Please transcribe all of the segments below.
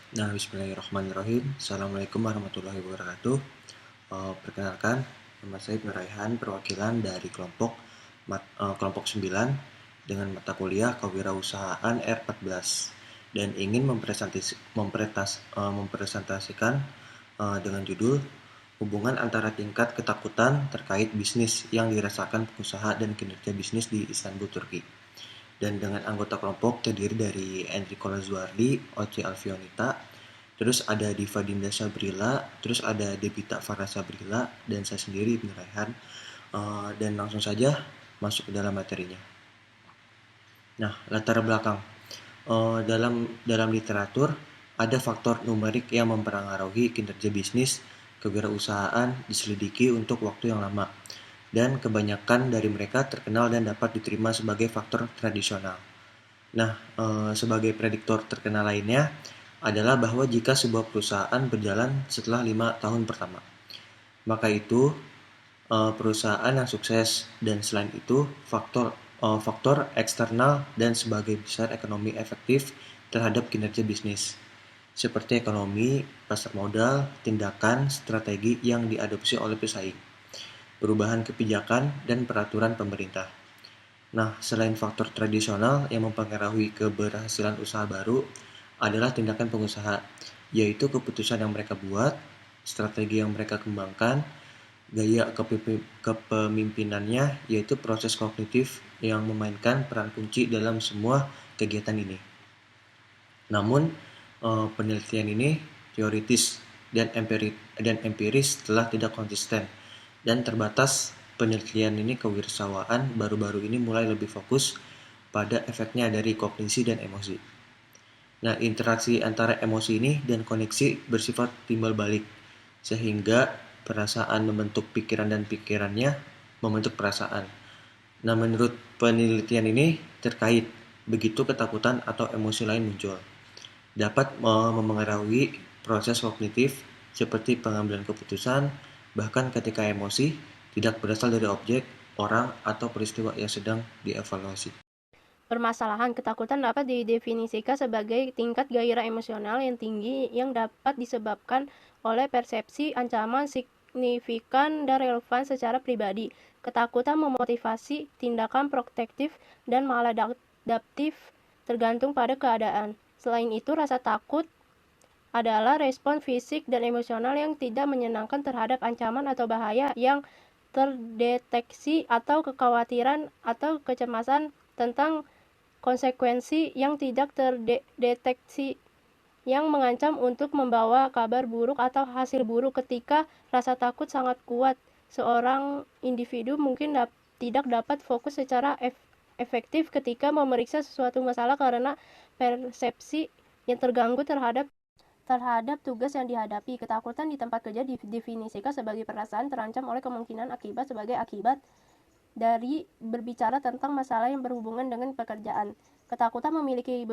Nah, bismillahirrahmanirrahim. Assalamualaikum warahmatullahi wabarakatuh. Perkenalkan, nama saya Ibnu Raihan, perwakilan dari kelompok 9 dengan mata kuliah Kewirausahaan R14 dan ingin mempresentasikan dengan judul hubungan antara tingkat ketakutan terkait bisnis yang dirasakan pengusaha dan kinerja bisnis di Istanbul, Turki. Dan dengan anggota kelompok terdiri dari Enrico Lazuardi, Oce Alfionita, terus ada Diva Dinda Sabrila, terus ada Debita Farah Sabrila, dan saya sendiri Ibnu Raihan. Dan langsung saja masuk ke dalam materinya. Nah, latar belakang. Dalam literatur, ada faktor numerik yang mempengaruhi kinerja bisnis kewirausahaan diselidiki untuk waktu yang lama, dan kebanyakan dari mereka terkenal dan dapat diterima sebagai faktor tradisional. Nah, sebagai prediktor terkenal lainnya adalah bahwa jika sebuah perusahaan berjalan setelah 5 tahun pertama, maka itu perusahaan yang sukses, dan selain itu faktor eksternal dan sebagai besar ekonomi efektif terhadap kinerja bisnis, seperti ekonomi, pasar modal, tindakan, strategi yang diadopsi oleh pesaing, perubahan kebijakan, dan peraturan pemerintah. Nah, selain faktor tradisional yang mempengaruhi keberhasilan usaha baru adalah tindakan pengusaha, yaitu keputusan yang mereka buat, strategi yang mereka kembangkan, gaya kepemimpinannya, yaitu proses kognitif yang memainkan peran kunci dalam semua kegiatan ini. Namun, penelitian ini teoritis dan empiris telah tidak konsisten dan terbatas. Penelitian ini kewirausahaan baru-baru ini mulai lebih fokus pada efeknya dari kognisi dan emosi. Nah, interaksi antara emosi ini dan koneksi bersifat timbal balik, sehingga perasaan membentuk pikiran dan pikirannya membentuk perasaan. Nah, menurut penelitian ini terkait begitu ketakutan atau emosi lain muncul, dapat memengaruhi proses kognitif seperti pengambilan keputusan, bahkan ketika emosi tidak berasal dari objek, orang, atau peristiwa yang sedang dievaluasi. Permasalahan ketakutan dapat didefinisikan sebagai tingkat gairah emosional yang tinggi yang dapat disebabkan oleh persepsi ancaman signifikan dan relevan secara pribadi. Ketakutan memotivasi tindakan protektif dan maladaptif tergantung pada keadaan. Selain itu, rasa takut adalah respon fisik dan emosional yang tidak menyenangkan terhadap ancaman atau bahaya yang terdeteksi, atau kekhawatiran atau kecemasan tentang konsekuensi yang tidak terdeteksi yang mengancam untuk membawa kabar buruk atau hasil buruk. Ketika rasa takut sangat kuat, seorang individu mungkin tidak dapat fokus secara efektif ketika memeriksa suatu masalah karena persepsi yang terganggu terhadap tugas yang dihadapi. Ketakutan di tempat kerja didefinisikan sebagai perasaan terancam oleh kemungkinan akibat sebagai akibat dari berbicara tentang masalah yang berhubungan dengan pekerjaan. Ketakutan memiliki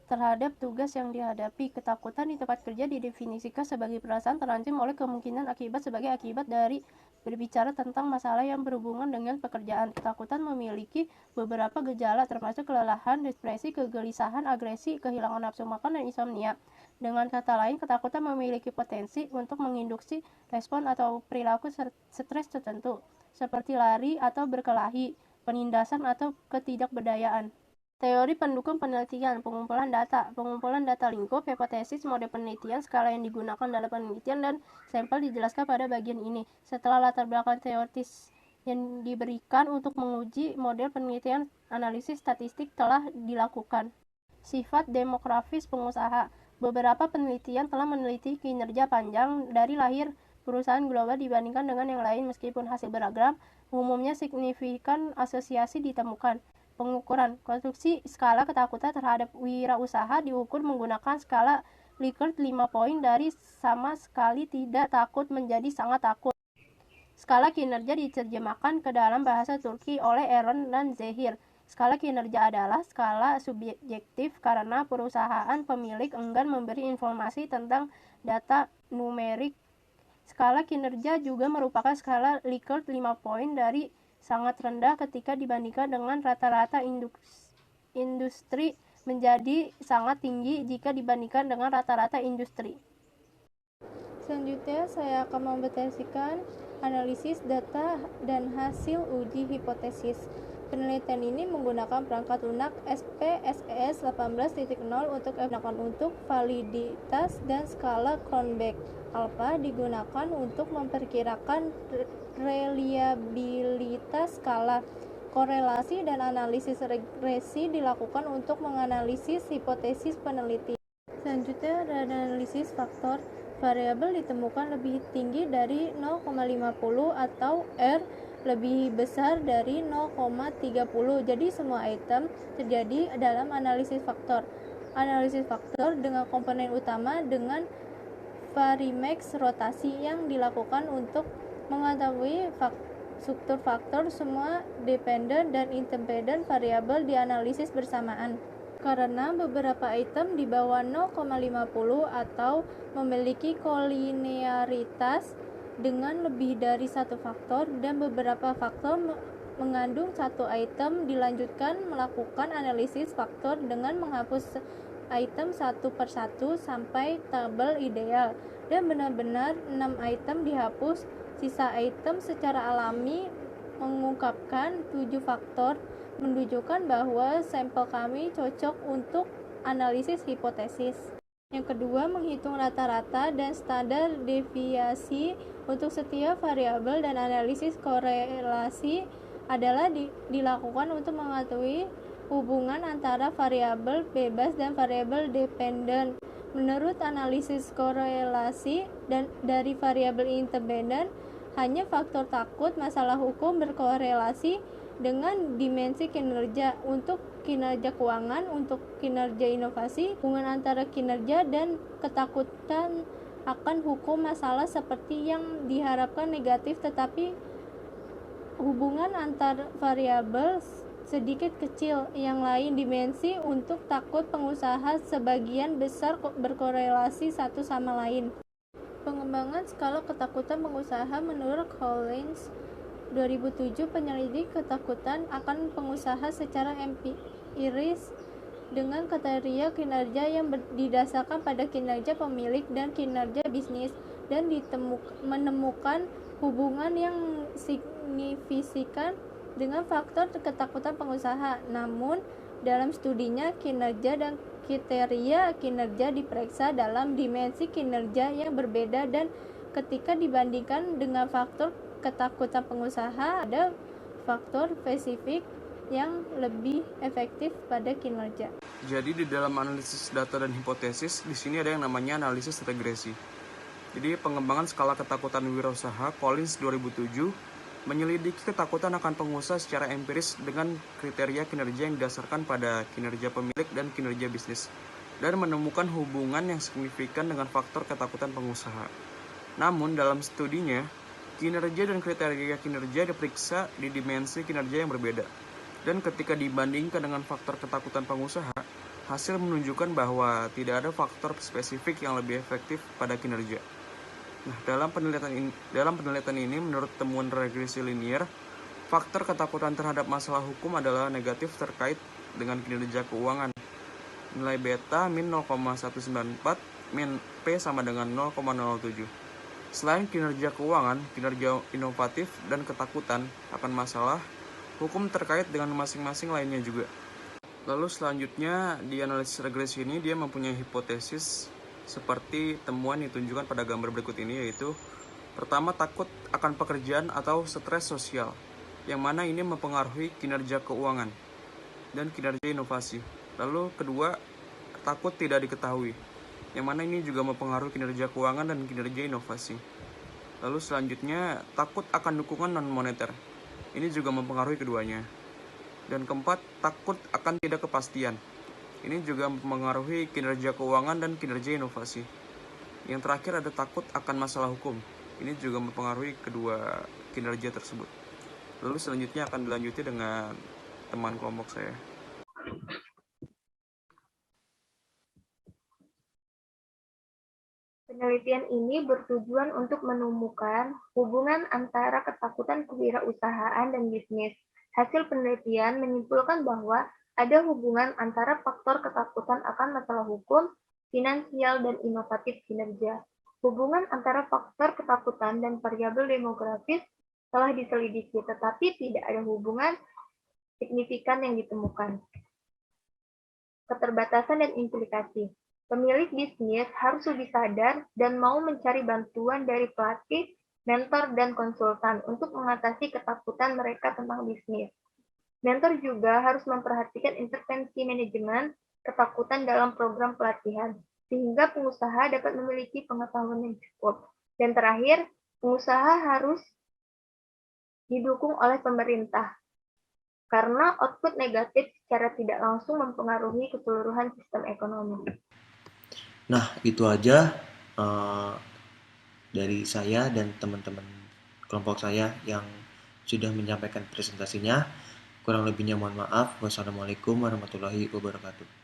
terhadap tugas yang dihadapi. Ketakutan di tempat kerja didefinisikan sebagai perasaan terancam oleh kemungkinan akibat sebagai akibat dari berbicara tentang masalah yang berhubungan dengan pekerjaan. Ketakutan memiliki beberapa gejala termasuk kelelahan, depresi, kegelisahan, agresi, kehilangan nafsu makan, dan insomnia. Dengan kata lain, ketakutan memiliki potensi untuk menginduksi respon atau perilaku stres tertentu, seperti lari atau berkelahi, penindasan, atau ketidakberdayaan. Teori pendukung penelitian, pengumpulan data lingkup, hipotesis, mode penelitian, skala yang digunakan dalam penelitian, dan sampel dijelaskan pada bagian ini. Setelah latar belakang teoritis yang diberikan untuk menguji model penelitian, analisis statistik telah dilakukan. Sifat demografis pengusaha. Beberapa penelitian telah meneliti kinerja panjang dari lahir perusahaan global dibandingkan dengan yang lain. Meskipun hasil beragam, umumnya signifikan asosiasi ditemukan. Pengukuran. Konstruksi skala ketakutan terhadap wirausaha diukur menggunakan skala Likert 5 poin, dari sama sekali tidak takut menjadi sangat takut. Skala kinerja diterjemahkan ke dalam bahasa Turki oleh Aaron dan Zehir. Skala kinerja adalah skala subjektif karena perusahaan pemilik enggan memberi informasi tentang data numerik. Skala kinerja juga merupakan skala Likert 5 poin, dari sangat rendah ketika dibandingkan dengan rata-rata industri menjadi sangat tinggi jika dibandingkan dengan rata-rata industri. Selanjutnya, saya akan mempresentasikan analisis data dan hasil uji hipotesis. Penelitian ini menggunakan perangkat lunak SPSS 18.0 untuk validitas dan skala Cronbach. Alpha digunakan untuk memperkirakan reliabilitas skala. Korelasi dan analisis regresi dilakukan untuk menganalisis hipotesis peneliti. Selanjutnya, analisis faktor variabel ditemukan lebih tinggi dari 0,50 atau R lebih besar dari 0,30. Jadi semua item terjadi dalam analisis faktor. Analisis faktor dengan komponen utama dengan varimax rotasi yang dilakukan untuk mengetahui struktur faktor semua dependent dan independent variabel dianalisis bersamaan. Karena beberapa item di bawah 0,50 atau memiliki kolinearitas dengan lebih dari satu faktor dan beberapa faktor mengandung satu item, dilanjutkan melakukan analisis faktor dengan menghapus item satu per satu sampai tabel ideal, dan benar-benar 6 item dihapus. Sisa item secara alami mengungkapkan 7 faktor, menunjukkan bahwa sampel kami cocok untuk analisis hipotesis. Yang kedua, menghitung rata-rata dan standar deviasi untuk setiap variabel, dan analisis korelasi adalah dilakukan untuk mengetahui hubungan antara variabel bebas dan variabel dependent. Menurut analisis korelasi dan dari variabel independen, hanya faktor takut masalah hukum berkorelasi dengan dimensi kinerja. Untuk kinerja keuangan, untuk kinerja inovasi, hubungan antara kinerja dan ketakutan akan hukum masalah seperti yang diharapkan negatif, tetapi hubungan antar variabel sedikit kecil. Yang lain dimensi untuk takut pengusaha sebagian besar berkorelasi satu sama lain. Pengembangan skala ketakutan pengusaha menurut Collins 2007, penyelidik ketakutan akan pengusaha secara empiris dengan kriteria kinerja yang didasarkan pada kinerja pemilik dan kinerja bisnis, dan menemukan hubungan yang signifikan dengan faktor ketakutan pengusaha. Namun, dalam studinya, kinerja dan kriteria kinerja diperiksa dalam dimensi kinerja yang berbeda, dan ketika dibandingkan dengan faktor ketakutan pengusaha, ada faktor spesifik yang lebih efektif pada kinerja. Jadi di dalam analisis data dan hipotesis, di sini ada yang namanya analisis regresi. Jadi pengembangan skala ketakutan wirausaha Collins 2007 menyelidiki ketakutan akan pengusaha secara empiris dengan kriteria kinerja yang didasarkan pada kinerja pemilik dan kinerja bisnis, dan menemukan hubungan yang signifikan dengan faktor ketakutan pengusaha. Namun dalam studinya, kinerja dan kriteria kinerja diperiksa di dimensi kinerja yang berbeda, dan ketika dibandingkan dengan faktor ketakutan pengusaha, hasil menunjukkan bahwa tidak ada faktor spesifik yang lebih efektif pada kinerja. Nah, dalam penelitian ini, menurut temuan regresi linier, faktor ketakutan terhadap masalah hukum adalah negatif terkait dengan kinerja keuangan. Nilai beta min 0,194, min P sama dengan 0,07. Selain kinerja keuangan, kinerja inovatif, dan ketakutan akan masalah hukum terkait dengan masing-masing lainnya juga. Lalu selanjutnya, di analisis regresi ini dia mempunyai hipotesis seperti temuan yang ditunjukkan pada gambar berikut ini, yaitu pertama, takut akan pekerjaan atau stres sosial, yang mana ini mempengaruhi kinerja keuangan dan kinerja inovasi. Lalu kedua, takut tidak diketahui, yang mana ini juga mempengaruhi kinerja keuangan dan kinerja inovasi. Lalu selanjutnya, takut akan dukungan non-moneter, ini juga mempengaruhi keduanya. Dan keempat, takut akan tidak kepastian, ini juga mempengaruhi kinerja keuangan dan kinerja inovasi. Yang terakhir ada takut akan masalah hukum, ini juga mempengaruhi kedua kinerja tersebut. Lalu selanjutnya akan dilanjuti dengan teman kelompok saya. Penelitian ini bertujuan untuk menemukan hubungan antara ketakutan kewirausahaan dan bisnis. Hasil penelitian menyimpulkan bahwa Ada hubungan antara faktor ketakutan akan masalah hukum, finansial, dan inovatif kinerja. Hubungan antara faktor ketakutan dan variabel demografis telah diselidiki, tetapi tidak ada hubungan signifikan yang ditemukan. Keterbatasan dan implikasi. Pemilik bisnis harus lebih sadar dan mau mencari bantuan dari pelatih, mentor, dan konsultan untuk mengatasi ketakutan mereka tentang bisnis. Mentor juga harus memperhatikan intervensi manajemen ketakutan dalam program pelatihan, sehingga pengusaha dapat memiliki pengetahuan yang cukup. Dan terakhir, pengusaha harus didukung oleh pemerintah, karena output negatif secara tidak langsung mempengaruhi keseluruhan sistem ekonomi. Nah, itu aja dari saya dan teman-teman kelompok saya yang sudah menyampaikan presentasinya. Kurang lebihnya mohon maaf. Wassalamualaikum warahmatullahi wabarakatuh.